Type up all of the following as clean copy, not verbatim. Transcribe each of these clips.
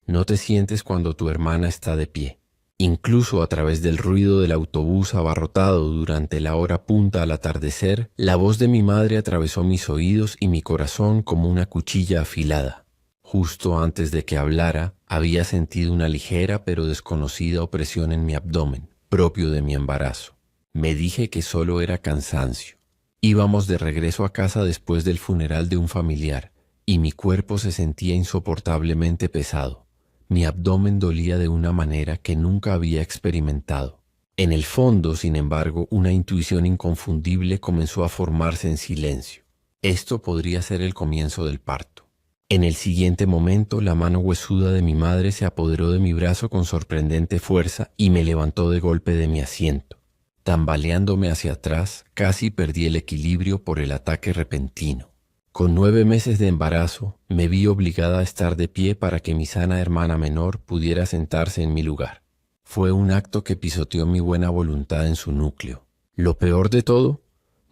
No te sientes cuando tu hermana está de pie. Incluso a través del ruido del autobús abarrotado durante la hora punta al atardecer, la voz de mi madre atravesó mis oídos y mi corazón como una cuchilla afilada. Justo antes de que hablara, había sentido una ligera pero desconocida opresión en mi abdomen, propio de mi embarazo. Me dije que solo era cansancio. Íbamos de regreso a casa después del funeral de un familiar, y mi cuerpo se sentía insoportablemente pesado. Mi abdomen dolía de una manera que nunca había experimentado. En el fondo, sin embargo, una intuición inconfundible comenzó a formarse en silencio. Esto podría ser el comienzo del parto. En el siguiente momento, la mano huesuda de mi madre se apoderó de mi brazo con sorprendente fuerza y me levantó de golpe de mi asiento. Tambaleándome hacia atrás, casi perdí el equilibrio por el ataque repentino. Con 9 meses de embarazo, me vi obligada a estar de pie para que mi sana hermana menor pudiera sentarse en mi lugar. Fue un acto que pisoteó mi buena voluntad en su núcleo. Lo peor de todo,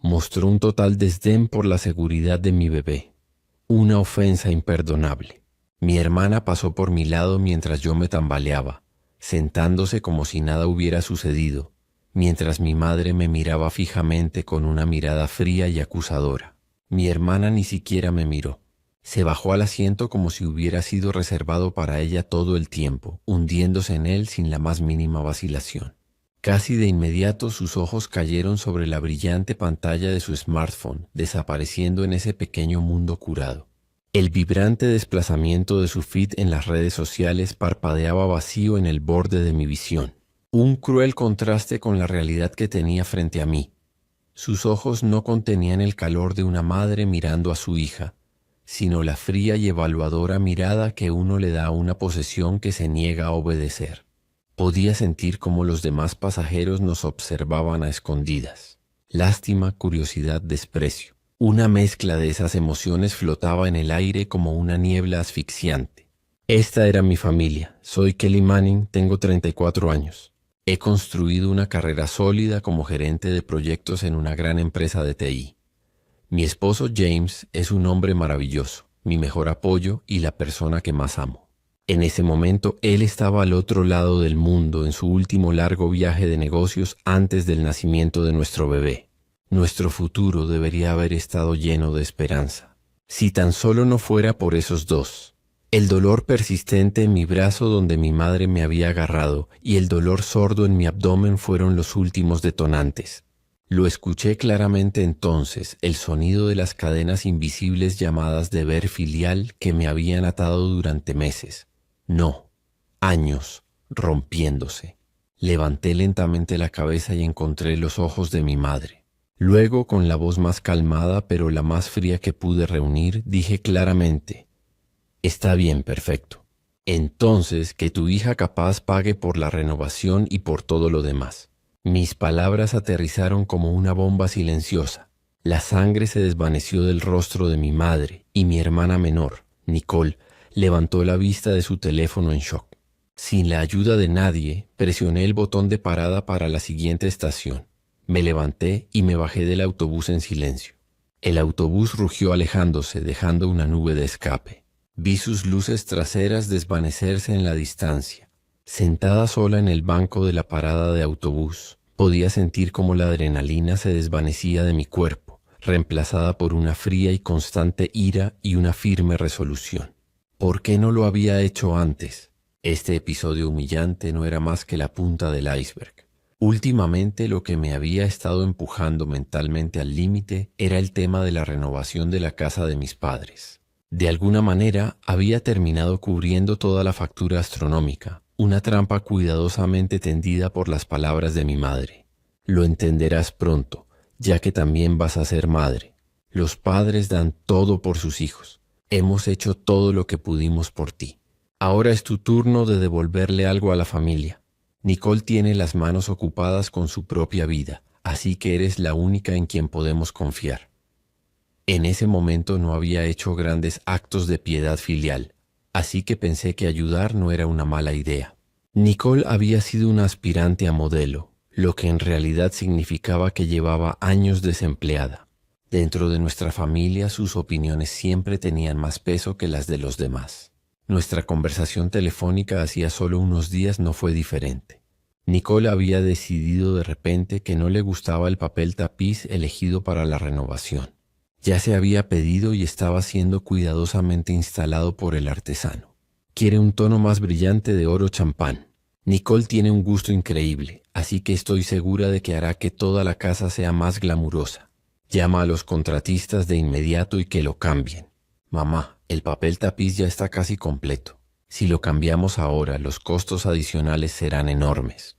mostró un total desdén por la seguridad de mi bebé. Una ofensa imperdonable. Mi hermana pasó por mi lado mientras yo me tambaleaba, sentándose como si nada hubiera sucedido, mientras mi madre me miraba fijamente con una mirada fría y acusadora. Mi hermana ni siquiera me miró. Se bajó al asiento como si hubiera sido reservado para ella todo el tiempo, hundiéndose en él sin la más mínima vacilación. Casi de inmediato sus ojos cayeron sobre la brillante pantalla de su smartphone, desapareciendo en ese pequeño mundo curado. El vibrante desplazamiento de su feed en las redes sociales parpadeaba vacío en el borde de mi visión. Un cruel contraste con la realidad que tenía frente a mí. Sus ojos no contenían el calor de una madre mirando a su hija, sino la fría y evaluadora mirada que uno le da a una posesión que se niega a obedecer. Podía sentir cómo los demás pasajeros nos observaban a escondidas. Lástima, curiosidad, desprecio. Una mezcla de esas emociones flotaba en el aire como una niebla asfixiante. Esta era mi familia. Soy Kelly Manning, tengo 34 años. He construido una carrera sólida como gerente de proyectos en una gran empresa de TI. Mi esposo James es un hombre maravilloso, mi mejor apoyo y la persona que más amo. En ese momento, él estaba al otro lado del mundo en su último largo viaje de negocios antes del nacimiento de nuestro bebé. Nuestro futuro debería haber estado lleno de esperanza. Si tan solo no fuera por esos dos. El dolor persistente en mi brazo donde mi madre me había agarrado y el dolor sordo en mi abdomen fueron los últimos detonantes. Lo escuché claramente entonces, el sonido de las cadenas invisibles llamadas deber filial que me habían atado durante meses. No, años, rompiéndose. Levanté lentamente la cabeza y encontré los ojos de mi madre. Luego, con la voz más calmada pero la más fría que pude reunir, dije claramente: «Está bien, perfecto. Entonces, que tu hija capaz pague por la renovación y por todo lo demás». Mis palabras aterrizaron como una bomba silenciosa. La sangre se desvaneció del rostro de mi madre y mi hermana menor, Nicole, levantó la vista de su teléfono en shock. Sin la ayuda de nadie, presioné el botón de parada para la siguiente estación. Me levanté y me bajé del autobús en silencio. El autobús rugió alejándose, dejando una nube de escape. Vi sus luces traseras desvanecerse en la distancia. Sentada sola en el banco de la parada de autobús, podía sentir cómo la adrenalina se desvanecía de mi cuerpo, reemplazada por una fría y constante ira y una firme resolución. ¿Por qué no lo había hecho antes? Este episodio humillante no era más que la punta del iceberg. Últimamente lo que me había estado empujando mentalmente al límite era el tema de la renovación de la casa de mis padres. De alguna manera había terminado cubriendo toda la factura astronómica, una trampa cuidadosamente tendida por las palabras de mi madre. Lo entenderás pronto, ya que también vas a ser madre. Los padres dan todo por sus hijos. Hemos hecho todo lo que pudimos por ti. Ahora es tu turno de devolverle algo a la familia. Nicole tiene las manos ocupadas con su propia vida, así que eres la única en quien podemos confiar. En ese momento no había hecho grandes actos de piedad filial, así que pensé que ayudar no era una mala idea. Nicole había sido una aspirante a modelo, lo que en realidad significaba que llevaba años desempleada. Dentro de nuestra familia sus opiniones siempre tenían más peso que las de los demás. Nuestra conversación telefónica hacía solo unos días no fue diferente. Nicole había decidido de repente que no le gustaba el papel tapiz elegido para la renovación. Ya se había pedido y estaba siendo cuidadosamente instalado por el artesano. Quiere un tono más brillante de oro champán. Nicole tiene un gusto increíble, así que estoy segura de que hará que toda la casa sea más glamurosa. Llama a los contratistas de inmediato y que lo cambien. Mamá, el papel tapiz ya está casi completo. Si lo cambiamos ahora, los costos adicionales serán enormes.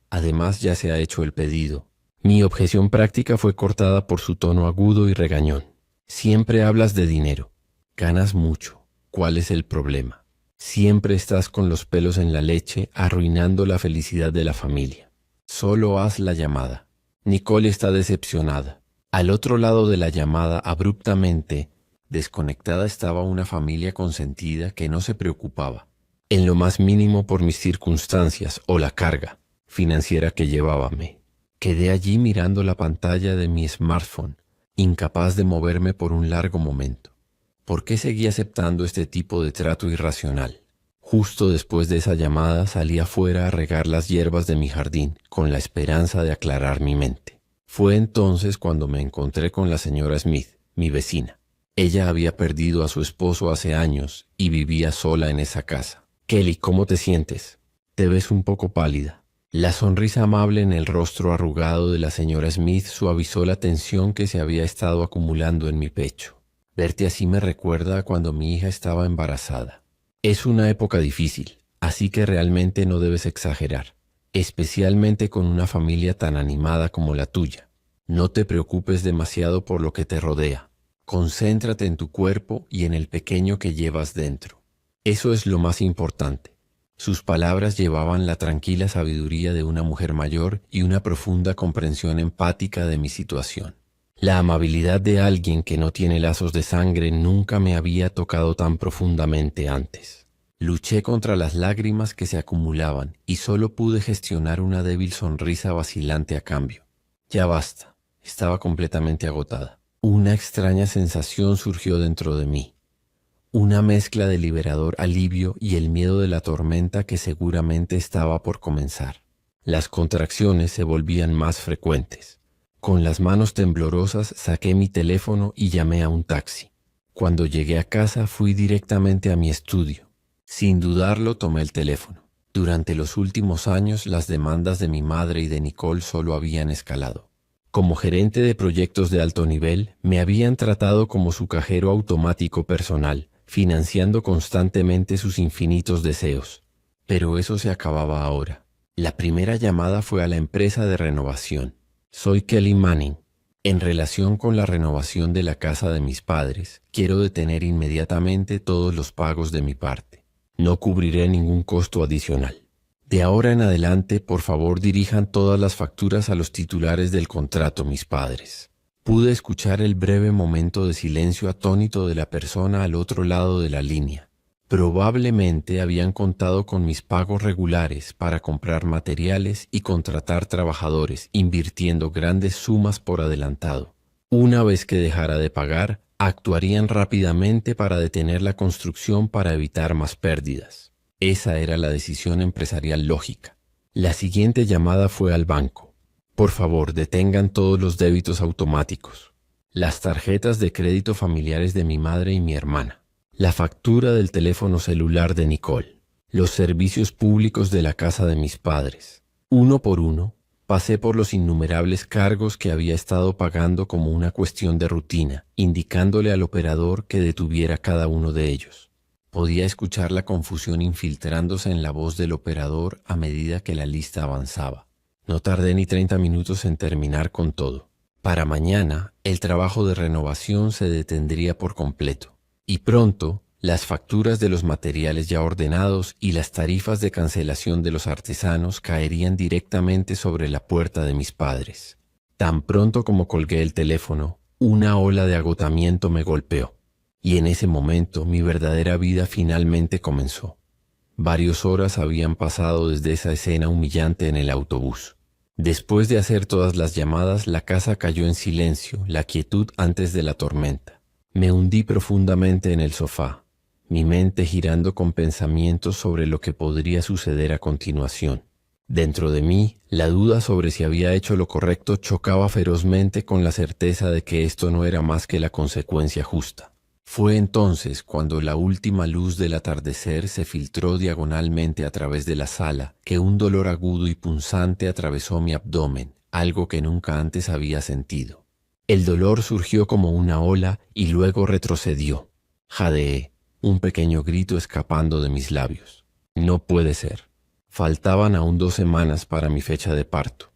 Además, ya se ha hecho el pedido. Mi objeción práctica fue cortada por su tono agudo y regañón. Siempre hablas de dinero. Ganas mucho. ¿Cuál es el problema? Siempre estás con los pelos en la leche, arruinando la felicidad de la familia. Solo haz la llamada. Nicole está decepcionada. Al otro lado de la llamada, abruptamente desconectada, estaba una familia consentida que no se preocupaba, en lo más mínimo, por mis circunstancias o la carga financiera que llevábame. Quedé allí mirando la pantalla de mi smartphone, incapaz de moverme por un largo momento. ¿Por qué seguía aceptando este tipo de trato irracional? Justo después de esa llamada salí afuera a regar las hierbas de mi jardín con la esperanza de aclarar mi mente. Fue entonces cuando me encontré con la señora Smith, mi vecina. Ella había perdido a su esposo hace años y vivía sola en esa casa. Kelly, ¿cómo te sientes? Te ves un poco pálida. La sonrisa amable en el rostro arrugado de la señora Smith suavizó la tensión que se había estado acumulando en mi pecho. Verte así me recuerda a cuando mi hija estaba embarazada. Es una época difícil, así que realmente no debes exagerar, especialmente con una familia tan animada como la tuya. No te preocupes demasiado por lo que te rodea. Concéntrate en tu cuerpo y en el pequeño que llevas dentro. Eso es lo más importante. Sus palabras llevaban la tranquila sabiduría de una mujer mayor y una profunda comprensión empática de mi situación. La amabilidad de alguien que no tiene lazos de sangre nunca me había tocado tan profundamente antes. Luché contra las lágrimas que se acumulaban y solo pude gestionar una débil sonrisa vacilante a cambio. Ya basta, estaba completamente agotada. Una extraña sensación surgió dentro de mí. Una mezcla de liberador alivio y el miedo de la tormenta que seguramente estaba por comenzar. Las contracciones se volvían más frecuentes. Con las manos temblorosas saqué mi teléfono y llamé a un taxi. Cuando llegué a casa fui directamente a mi estudio. Sin dudarlo tomé el teléfono. Durante los últimos años las demandas de mi madre y de Nicole solo habían escalado. Como gerente de proyectos de alto nivel, me habían tratado como su cajero automático personal, financiando constantemente sus infinitos deseos. Pero eso se acababa ahora. La primera llamada fue a la empresa de renovación. Soy Kelly Manning. En relación con la renovación de la casa de mis padres, quiero detener inmediatamente todos los pagos de mi parte. No cubriré ningún costo adicional. De ahora en adelante, por favor, dirijan todas las facturas a los titulares del contrato, mis padres. Pude escuchar el breve momento de silencio atónito de la persona al otro lado de la línea. Probablemente habían contado con mis pagos regulares para comprar materiales y contratar trabajadores, invirtiendo grandes sumas por adelantado. Una vez que dejara de pagar, actuarían rápidamente para detener la construcción para evitar más pérdidas. Esa era la decisión empresarial lógica. La siguiente llamada fue al banco. Por favor, detengan todos los débitos automáticos. Las tarjetas de crédito familiares de mi madre y mi hermana. La factura del teléfono celular de Nicole. Los servicios públicos de la casa de mis padres. Uno por uno, pasé por los innumerables cargos que había estado pagando como una cuestión de rutina, indicándole al operador que detuviera cada uno de ellos. Podía escuchar la confusión infiltrándose en la voz del operador a medida que la lista avanzaba. No tardé ni 30 minutos en terminar con todo. Para mañana, el trabajo de renovación se detendría por completo. Y pronto, las facturas de los materiales ya ordenados y las tarifas de cancelación de los artesanos caerían directamente sobre la puerta de mis padres. Tan pronto como colgué el teléfono, una ola de agotamiento me golpeó. Y en ese momento mi verdadera vida finalmente comenzó. Varias horas habían pasado desde esa escena humillante en el autobús. Después de hacer todas las llamadas, la casa cayó en silencio, la quietud antes de la tormenta. Me hundí profundamente en el sofá. mi mente girando con pensamientos sobre lo que podría suceder a continuación. Dentro de mí, la duda sobre si había hecho lo correcto chocaba ferozmente con la certeza de que esto no era más que la consecuencia justa. Fue entonces cuando la última luz del atardecer se filtró diagonalmente a través de la sala que un dolor agudo y punzante atravesó mi abdomen, algo que nunca antes había sentido. El dolor surgió como una ola y luego retrocedió. Jadeé, un pequeño grito escapando de mis labios. No puede ser. Faltaban aún 2 semanas para mi fecha de parto.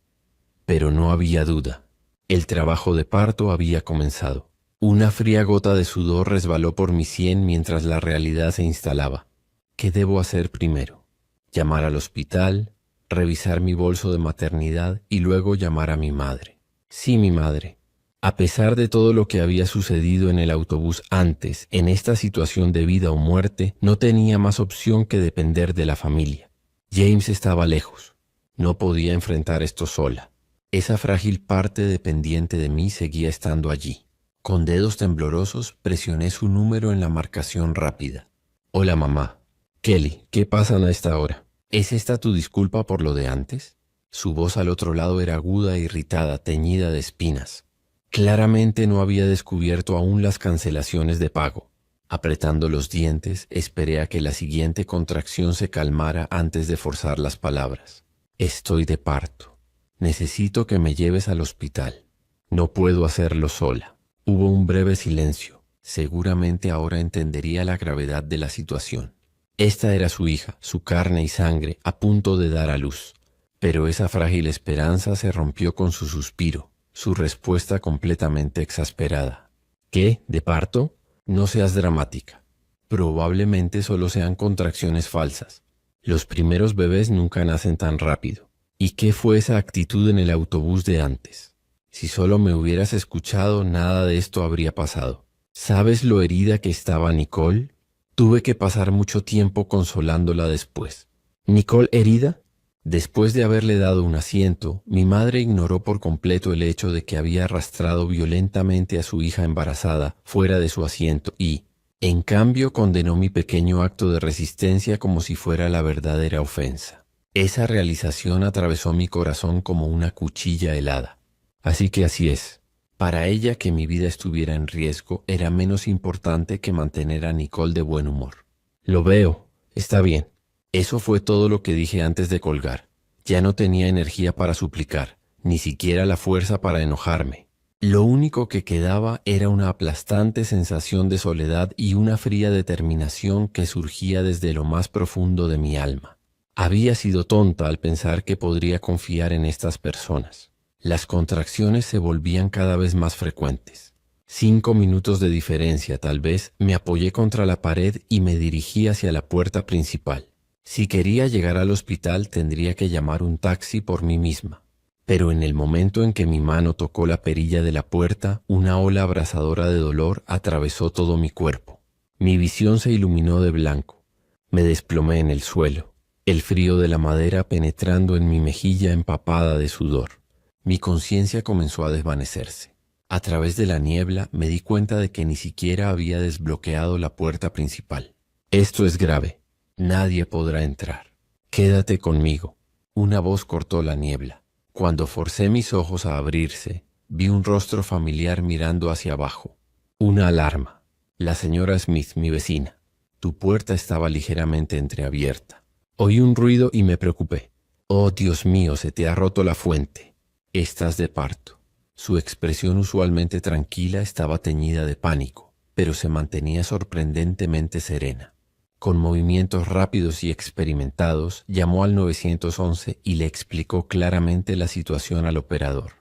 Pero no había duda. El trabajo de parto había comenzado. Una fría gota de sudor resbaló por mi sien mientras la realidad se instalaba. ¿Qué debo hacer primero? Llamar al hospital, revisar mi bolso de maternidad y luego llamar a mi madre. Sí, mi madre. A pesar de todo lo que había sucedido en el autobús antes, en esta situación de vida o muerte, no tenía más opción que depender de la familia. James estaba lejos. No podía enfrentar esto sola. Esa frágil parte dependiente de mí seguía estando allí. Con dedos temblorosos presioné su número en la marcación rápida. Hola, mamá. Kelly, ¿qué pasan a esta hora? ¿Es esta tu disculpa por lo de antes? Su voz al otro lado era aguda e irritada, teñida de espinas. Claramente no había descubierto aún las cancelaciones de pago. Apretando los dientes, esperé a que la siguiente contracción se calmara antes de forzar las palabras. Estoy de parto. Necesito que me lleves al hospital. No puedo hacerlo sola. Hubo un breve silencio. Seguramente ahora entendería la gravedad de la situación. Esta era su hija, su carne y sangre, a punto de dar a luz. Pero esa frágil esperanza se rompió con su suspiro, su respuesta completamente exasperada. ¿Qué? ¿De parto? No seas dramática. Probablemente solo sean contracciones falsas. Los primeros bebés nunca nacen tan rápido. ¿Y qué fue esa actitud en el autobús de antes? Si solo me hubieras escuchado, nada de esto habría pasado. ¿Sabes lo herida que estaba Nicole? Tuve que pasar mucho tiempo consolándola después. ¿Nicole herida? Después de haberle dado un asiento, mi madre ignoró por completo el hecho de que había arrastrado violentamente a su hija embarazada fuera de su asiento y, en cambio, condenó mi pequeño acto de resistencia como si fuera la verdadera ofensa. Esa realización atravesó mi corazón como una cuchilla helada. Así que así es. Para ella que mi vida estuviera en riesgo era menos importante que mantener a Nicole de buen humor. Lo veo. Está bien. Eso fue todo lo que dije antes de colgar. Ya no tenía energía para suplicar, ni siquiera la fuerza para enojarme. Lo único que quedaba era una aplastante sensación de soledad y una fría determinación que surgía desde lo más profundo de mi alma. Había sido tonta al pensar que podría confiar en estas personas. Las contracciones se volvían cada vez más frecuentes. 5 minutos de diferencia, tal vez, me apoyé contra la pared y me dirigí hacia la puerta principal. Si quería llegar al hospital tendría que llamar un taxi por mí misma. Pero en el momento en que mi mano tocó la perilla de la puerta, una ola abrasadora de dolor atravesó todo mi cuerpo. Mi visión se iluminó de blanco. Me desplomé en el suelo, el frío de la madera penetrando en mi mejilla empapada de sudor. Mi conciencia comenzó a desvanecerse. A través de la niebla me di cuenta de que ni siquiera había desbloqueado la puerta principal. Esto es grave. Nadie podrá entrar. Quédate conmigo. Una voz cortó la niebla. Cuando forcé mis ojos a abrirse, vi un rostro familiar mirando hacia abajo. Una alarma. La señora Smith, mi vecina. Tu puerta estaba ligeramente entreabierta. Oí un ruido y me preocupé. Oh, Dios mío, se te ha roto la fuente. Estás de parto. Su expresión usualmente tranquila estaba teñida de pánico, pero se mantenía sorprendentemente serena. Con movimientos rápidos y experimentados, llamó al 911 y le explicó claramente la situación al operador.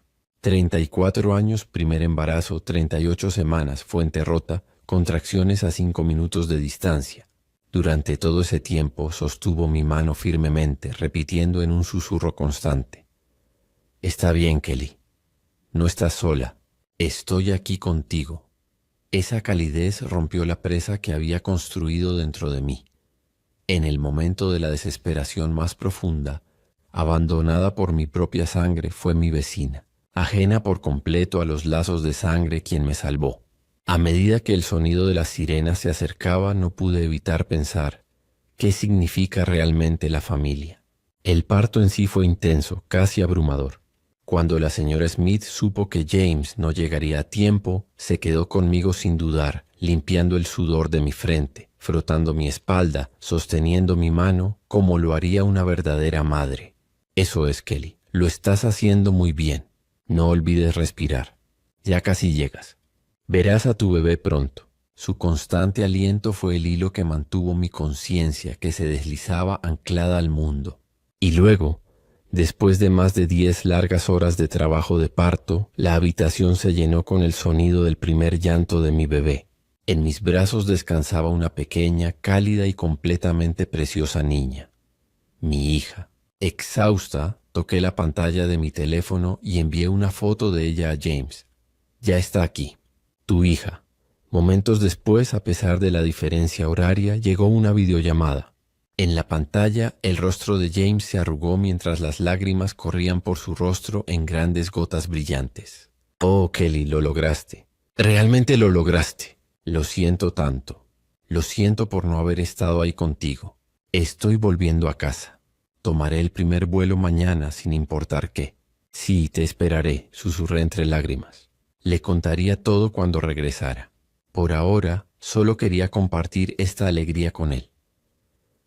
34 años, primer embarazo, 38 semanas, fuente rota, contracciones a 5 minutos de distancia. Durante todo ese tiempo sostuvo mi mano firmemente, repitiendo en un susurro constante. Está bien, Kelly. No estás sola. Estoy aquí contigo. Esa calidez rompió la presa que había construido dentro de mí. En el momento de la desesperación más profunda, abandonada por mi propia sangre, fue mi vecina, ajena por completo a los lazos de sangre quien me salvó. A medida que el sonido de las sirenas se acercaba, no pude evitar pensar, ¿qué significa realmente la familia? El parto en sí fue intenso, casi abrumador. Cuando la señora Smith supo que James no llegaría a tiempo, se quedó conmigo sin dudar, limpiando el sudor de mi frente, frotando mi espalda, sosteniendo mi mano, como lo haría una verdadera madre. Eso es, Kelly, lo estás haciendo muy bien. No olvides respirar. Ya casi llegas. Verás a tu bebé pronto. Su constante aliento fue el hilo que mantuvo mi conciencia, que se deslizaba anclada al mundo. Y luego, después de más de 10 largas horas de trabajo de parto, la habitación se llenó con el sonido del primer llanto de mi bebé. En mis brazos descansaba una pequeña, cálida y completamente preciosa niña. Mi hija. Exhausta, toqué la pantalla de mi teléfono y envié una foto de ella a James. Ya está aquí. Tu hija. Momentos después, a pesar de la diferencia horaria, llegó una videollamada. En la pantalla, el rostro de James se arrugó mientras las lágrimas corrían por su rostro en grandes gotas brillantes. Oh, Kelly, lo lograste. Realmente lo lograste. Lo siento tanto. Lo siento por no haber estado ahí contigo. Estoy volviendo a casa. Tomaré el primer vuelo mañana sin importar qué. Sí, te esperaré, susurré entre lágrimas. Le contaría todo cuando regresara. Por ahora, solo quería compartir esta alegría con él.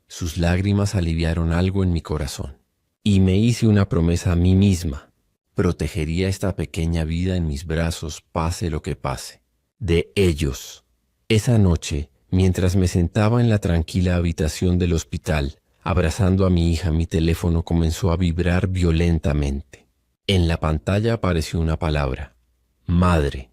Sus lágrimas aliviaron algo en mi corazón. Y me hice una promesa a mí misma. Protegería esta pequeña vida en mis brazos, pase lo que pase. De ellos. Esa noche, mientras me sentaba en la tranquila habitación del hospital, abrazando a mi hija, mi teléfono comenzó a vibrar violentamente. En la pantalla apareció una palabra. Madre.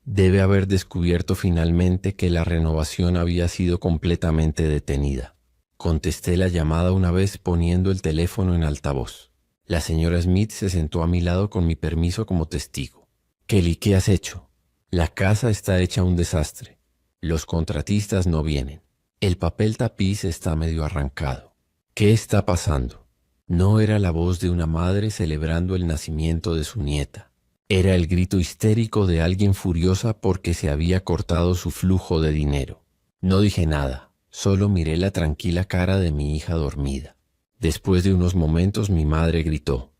Debe haber descubierto finalmente que la renovación había sido completamente detenida. Contesté la llamada una vez poniendo el teléfono en altavoz. La señora Smith se sentó a mi lado con mi permiso como testigo. Kelly, ¿qué has hecho? La casa está hecha un desastre. Los contratistas no vienen. El papel tapiz está medio arrancado. ¿Qué está pasando? No era la voz de una madre celebrando el nacimiento de su nieta. Era el grito histérico de alguien furiosa porque se había cortado su flujo de dinero. No dije nada, solo miré la tranquila cara de mi hija dormida. Después de unos momentos mi madre gritó,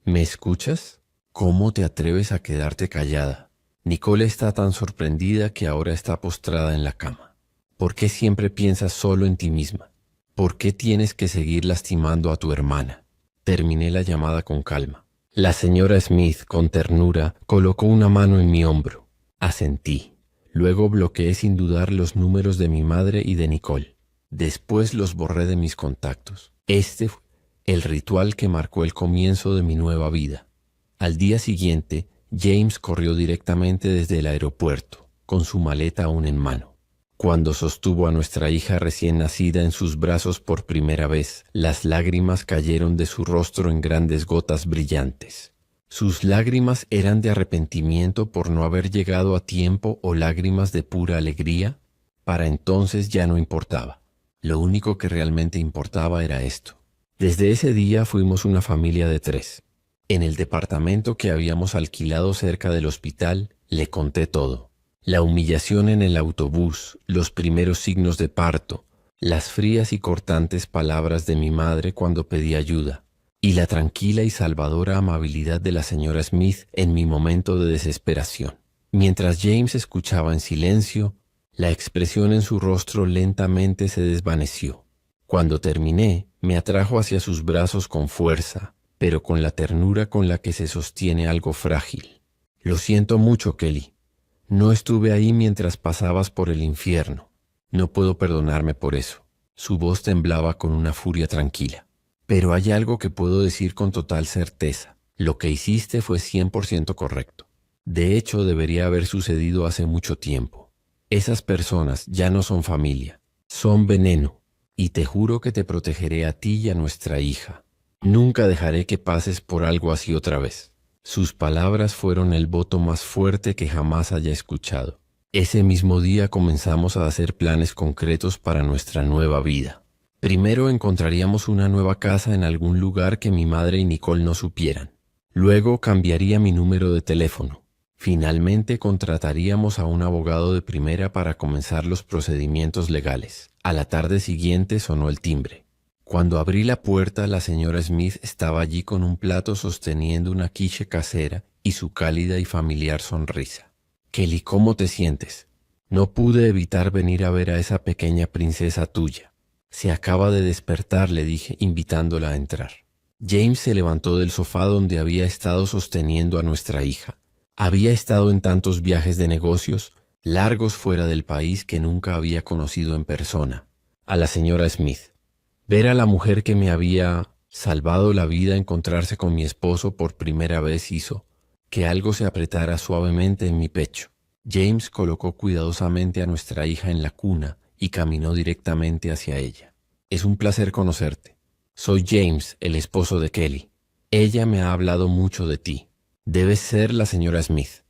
¿me escuchas? ¿Cómo te atreves a quedarte callada? Nicole está tan sorprendida que ahora está postrada en la cama. ¿Por qué siempre piensas solo en ti misma? ¿Por qué tienes que seguir lastimando a tu hermana? Terminé la llamada con calma. La señora Smith, con ternura, colocó una mano en mi hombro. Asentí. Luego bloqueé sin dudar los números de mi madre y de Nicole. Después los borré de mis contactos. Este fue el ritual que marcó el comienzo de mi nueva vida. Al día siguiente, James corrió directamente desde el aeropuerto, con su maleta aún en mano. Cuando sostuvo a nuestra hija recién nacida en sus brazos por primera vez, las lágrimas cayeron de su rostro en grandes gotas brillantes. Sus lágrimas eran de arrepentimiento por no haber llegado a tiempo o lágrimas de pura alegría. Para entonces ya no importaba. Lo único que realmente importaba era esto. Desde ese día fuimos una familia de 3. En el departamento que habíamos alquilado cerca del hospital, le conté todo. La humillación en el autobús, los primeros signos de parto, las frías y cortantes palabras de mi madre cuando pedí ayuda, y la tranquila y salvadora amabilidad de la señora Smith en mi momento de desesperación. Mientras James escuchaba en silencio, la expresión en su rostro lentamente se desvaneció. Cuando terminé, me atrajo hacia sus brazos con fuerza, pero con la ternura con la que se sostiene algo frágil. Lo siento mucho, Kelly. No estuve ahí mientras pasabas por el infierno. No puedo perdonarme por eso. Su voz temblaba con una furia tranquila. Pero hay algo que puedo decir con total certeza. Lo que hiciste fue 100% correcto. De hecho, debería haber sucedido hace mucho tiempo. Esas personas ya no son familia. Son veneno. Y te juro que te protegeré a ti y a nuestra hija. Nunca dejaré que pases por algo así otra vez. Sus palabras fueron el voto más fuerte que jamás haya escuchado. Ese mismo día comenzamos a hacer planes concretos para nuestra nueva vida. Primero encontraríamos una nueva casa en algún lugar que mi madre y Nicole no supieran. Luego cambiaría mi número de teléfono. Finalmente contrataríamos a un abogado de primera para comenzar los procedimientos legales. A la tarde siguiente sonó el timbre. Cuando abrí la puerta, la señora Smith estaba allí con un plato sosteniendo una quiche casera y su cálida y familiar sonrisa. Kelly, ¿cómo te sientes? No pude evitar venir a ver a esa pequeña princesa tuya. Se acaba de despertar, le dije, invitándola a entrar. James se levantó del sofá donde había estado sosteniendo a nuestra hija. Había estado en tantos viajes de negocios, largos fuera del país, que nunca había conocido en persona a la señora Smith. Ver a la mujer que me había salvado la vida encontrarse con mi esposo por primera vez hizo que algo se apretara suavemente en mi pecho. James colocó cuidadosamente a nuestra hija en la cuna y caminó directamente hacia ella. Es un placer conocerte. Soy James, el esposo de Kelly. Ella me ha hablado mucho de ti. Debes ser la señora Smith.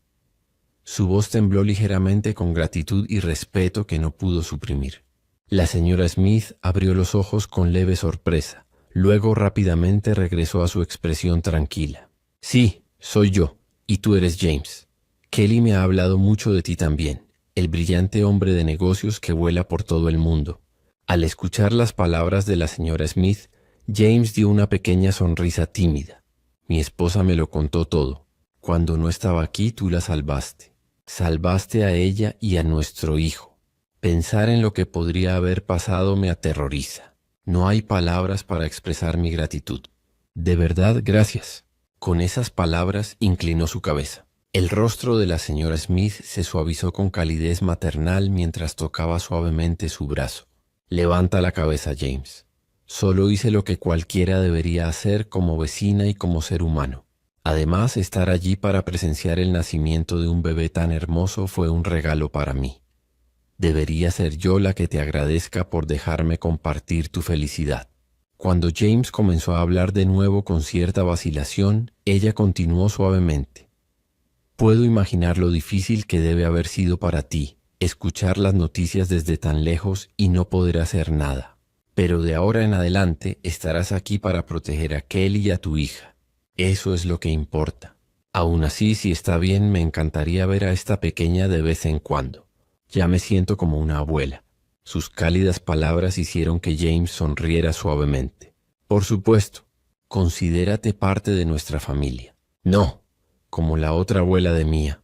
Su voz tembló ligeramente con gratitud y respeto que no pudo suprimir. La señora Smith abrió los ojos con leve sorpresa. Luego rápidamente regresó a su expresión tranquila. Sí, soy yo, y tú eres James. Kelly me ha hablado mucho de ti también, el brillante hombre de negocios que vuela por todo el mundo. Al escuchar las palabras de la señora Smith, James dio una pequeña sonrisa tímida. Mi esposa me lo contó todo. Cuando no estaba aquí, tú la salvaste. Salvaste a ella y a nuestro hijo. Pensar en lo que podría haber pasado me aterroriza. No hay palabras para expresar mi gratitud. De verdad, gracias. Con esas palabras inclinó su cabeza. El rostro de la señora Smith se suavizó con calidez maternal mientras tocaba suavemente su brazo. Levanta la cabeza, James. Solo hice lo que cualquiera debería hacer como vecina y como ser humano. Además, estar allí para presenciar el nacimiento de un bebé tan hermoso fue un regalo para mí. Debería ser yo la que te agradezca por dejarme compartir tu felicidad. Cuando James comenzó a hablar de nuevo con cierta vacilación, ella continuó suavemente. Puedo imaginar lo difícil que debe haber sido para ti escuchar las noticias desde tan lejos y no poder hacer nada. Pero de ahora en adelante estarás aquí para proteger a Kelly y a tu hija. Eso es lo que importa. Aún así, si está bien, me encantaría ver a esta pequeña de vez en cuando. Ya me siento como una abuela. Sus cálidas palabras hicieron que James sonriera suavemente. Por supuesto, considérate parte de nuestra familia. No, como la otra abuela de Mía.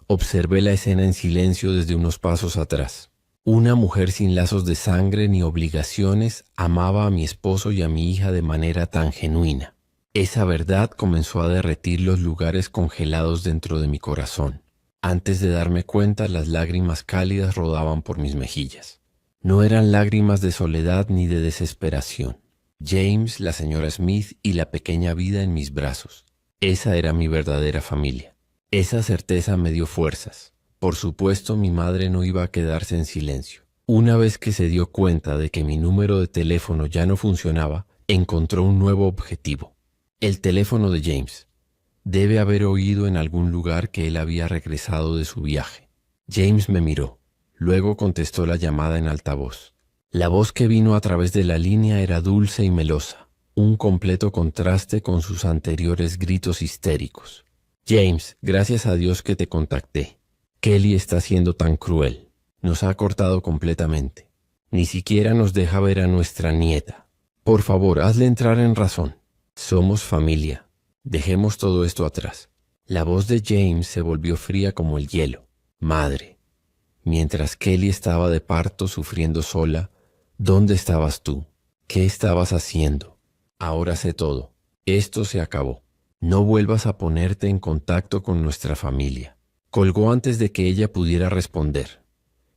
Observé la escena en silencio desde unos pasos atrás. Una mujer sin lazos de sangre ni obligaciones amaba a mi esposo y a mi hija de manera tan genuina. Esa verdad comenzó a derretir los lugares congelados dentro de mi corazón. Antes de darme cuenta, las lágrimas cálidas rodaban por mis mejillas. No eran lágrimas de soledad ni de desesperación. James, la señora Smith y la pequeña vida en mis brazos. Esa era mi verdadera familia. Esa certeza me dio fuerzas. Por supuesto, mi madre no iba a quedarse en silencio. Una vez que se dio cuenta de que mi número de teléfono ya no funcionaba, encontró un nuevo objetivo. El teléfono de James. Debe haber oído en algún lugar que él había regresado de su viaje. James me miró. Luego contestó la llamada en altavoz. La voz que vino a través de la línea era dulce y melosa, un completo contraste con sus anteriores gritos histéricos. James, gracias a Dios que te contacté. Kelly está siendo tan cruel. Nos ha cortado completamente. Ni siquiera nos deja ver a nuestra nieta. Por favor, hazle entrar en razón. Somos familia. Dejemos todo esto atrás. La voz de James se volvió fría como el hielo. Madre, mientras Kelly estaba de parto sufriendo sola, ¿dónde estabas tú? ¿Qué estabas haciendo? Ahora sé todo. Esto se acabó. No vuelvas a ponerte en contacto con nuestra familia. Colgó antes de que ella pudiera responder.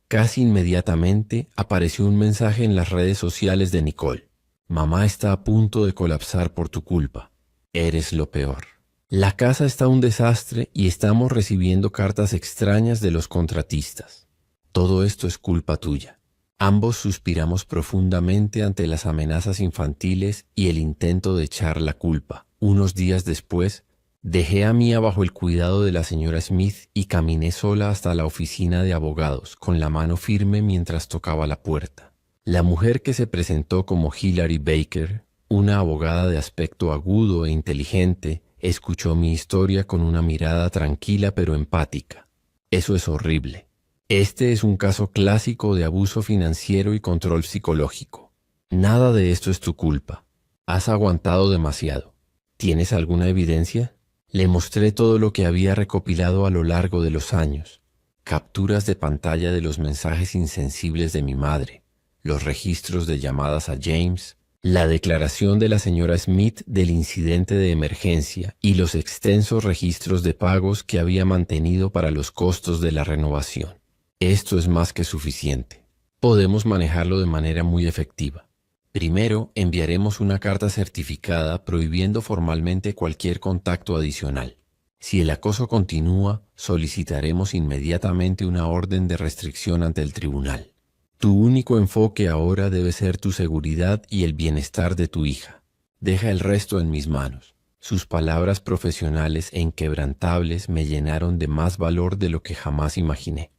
Casi inmediatamente apareció un mensaje en las redes sociales de Nicole. Mamá está a punto de colapsar por tu culpa. Eres lo peor. La casa está un desastre y estamos recibiendo cartas extrañas de los contratistas. Todo esto es culpa tuya. Ambos suspiramos profundamente ante las amenazas infantiles y el intento de echar la culpa. Unos días después, dejé a Mía bajo el cuidado de la señora Smith y caminé sola hasta la oficina de abogados, con la mano firme mientras tocaba la puerta. La mujer que se presentó como Hilary Baker, una abogada de aspecto agudo e inteligente, Escuchó mi historia con una mirada tranquila pero empática. Eso es horrible. Este es un caso clásico de abuso financiero y control psicológico. Nada de esto es tu culpa. Has aguantado demasiado. ¿Tienes alguna evidencia? Le mostré todo lo que había recopilado a lo largo de los años. Capturas de pantalla de los mensajes insensibles de mi madre, los registros de llamadas a James, la declaración de la señora Smith del incidente de emergencia y los extensos registros de pagos que había mantenido para los costos de la renovación. Esto es más que suficiente. Podemos manejarlo de manera muy efectiva. Primero, enviaremos una carta certificada prohibiendo formalmente cualquier contacto adicional. Si el acoso continúa, solicitaremos inmediatamente una orden de restricción ante el tribunal. Tu único enfoque ahora debe ser tu seguridad y el bienestar de tu hija. Deja el resto en mis manos. Sus palabras profesionales e inquebrantables me llenaron de más valor de lo que jamás imaginé.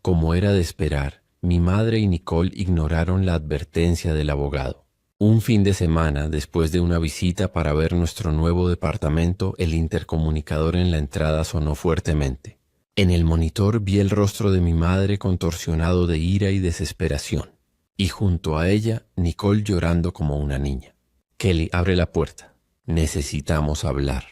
Como era de esperar, mi madre y Nicole ignoraron la advertencia del abogado. Un fin de semana, después de una visita para ver nuestro nuevo departamento, el intercomunicador en la entrada sonó fuertemente. En el monitor vi el rostro de mi madre contorsionado de ira y desesperación, y junto a ella, Nicole llorando como una niña. Kelly, abre la puerta. Necesitamos hablar.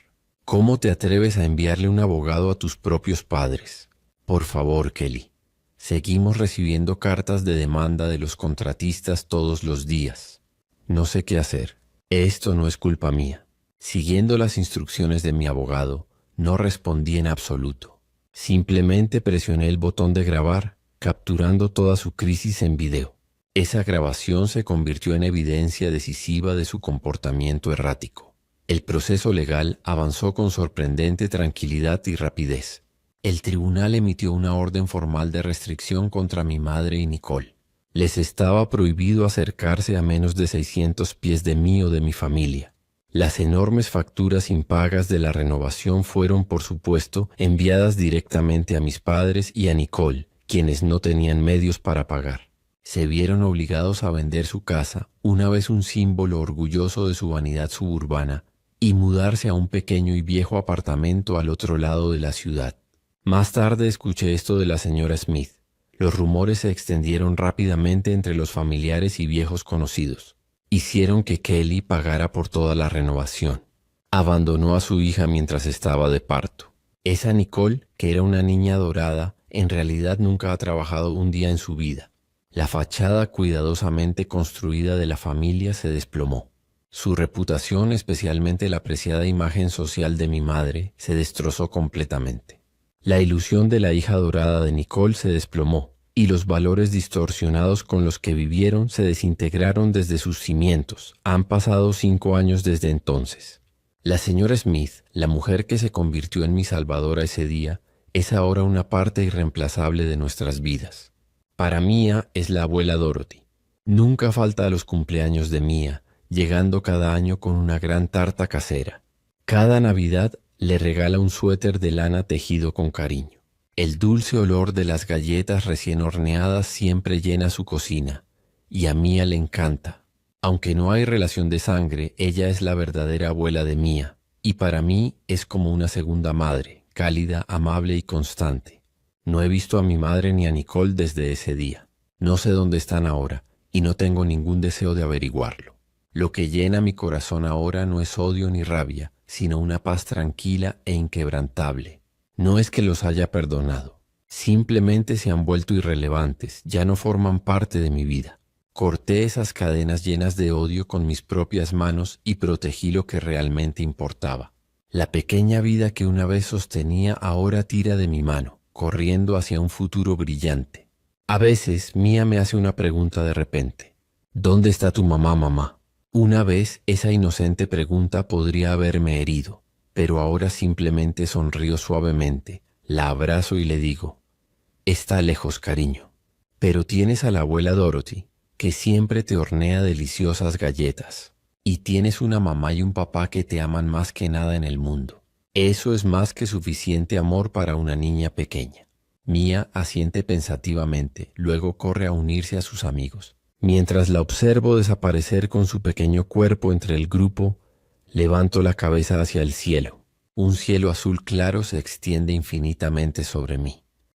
¿Cómo te atreves a enviarle un abogado a tus propios padres? Por favor, Kelly. Seguimos recibiendo cartas de demanda de los contratistas todos los días. No sé qué hacer. Esto no es culpa mía. Siguiendo las instrucciones de mi abogado, no respondí en absoluto. Simplemente presioné el botón de grabar, capturando toda su crisis en video. Esa grabación se convirtió en evidencia decisiva de su comportamiento errático. El proceso legal avanzó con sorprendente tranquilidad y rapidez. El tribunal emitió una orden formal de restricción contra mi madre y Nicole. Les estaba prohibido acercarse a menos de 600 pies de mí o de mi familia. Las enormes facturas impagas de la renovación fueron, por supuesto, enviadas directamente a mis padres y a Nicole, quienes no tenían medios para pagar. Se vieron obligados a vender su casa, una vez un símbolo orgulloso de su vanidad suburbana, y mudarse a un pequeño y viejo apartamento al otro lado de la ciudad. Más tarde escuché esto de la señora Smith. Los rumores se extendieron rápidamente entre los familiares y viejos conocidos. Hicieron que Kelly pagara por toda la renovación. Abandonó a su hija mientras estaba de parto. Esa Nicole, que era una niña dorada, en realidad nunca ha trabajado un día en su vida. La fachada cuidadosamente construida de la familia se desplomó. Su reputación, especialmente la apreciada imagen social de mi madre, se destrozó completamente. La ilusión de la hija dorada de Nicole se desplomó, y los valores distorsionados con los que vivieron se desintegraron desde sus cimientos. Han pasado 5 años desde entonces. La señora Smith, la mujer que se convirtió en mi salvadora ese día, es ahora una parte irreemplazable de nuestras vidas. Para Mia es la abuela Dorothy. Nunca falta a los cumpleaños de Mia, llegando cada año con una gran tarta casera. Cada Navidad le regala un suéter de lana tejido con cariño. El dulce olor de las galletas recién horneadas siempre llena su cocina, y a Mia le encanta. Aunque no hay relación de sangre, ella es la verdadera abuela de Mia, y para mí es como una segunda madre, cálida, amable y constante. No he visto a mi madre ni a Nicole desde ese día. No sé dónde están ahora, y no tengo ningún deseo de averiguarlo. Lo que llena mi corazón ahora no es odio ni rabia, sino una paz tranquila e inquebrantable. No es que los haya perdonado, simplemente se han vuelto irrelevantes, ya no forman parte de mi vida. Corté esas cadenas llenas de odio con mis propias manos y protegí lo que realmente importaba. La pequeña vida que una vez sostenía ahora tira de mi mano, corriendo hacia un futuro brillante. A veces Mia me hace una pregunta de repente. ¿Dónde está tu mamá, mamá? Una vez esa inocente pregunta podría haberme herido. Pero ahora simplemente sonrío suavemente, la abrazo y le digo, está lejos, cariño. Pero tienes a la abuela Dorothy, que siempre te hornea deliciosas galletas. Y tienes una mamá y un papá que te aman más que nada en el mundo. Eso es más que suficiente amor para una niña pequeña. Mia asiente pensativamente, luego corre a unirse a sus amigos. Mientras la observo desaparecer con su pequeño cuerpo entre el grupo, Levanto la cabeza hacia el cielo. Un cielo azul claro se extiende infinitamente sobre mí.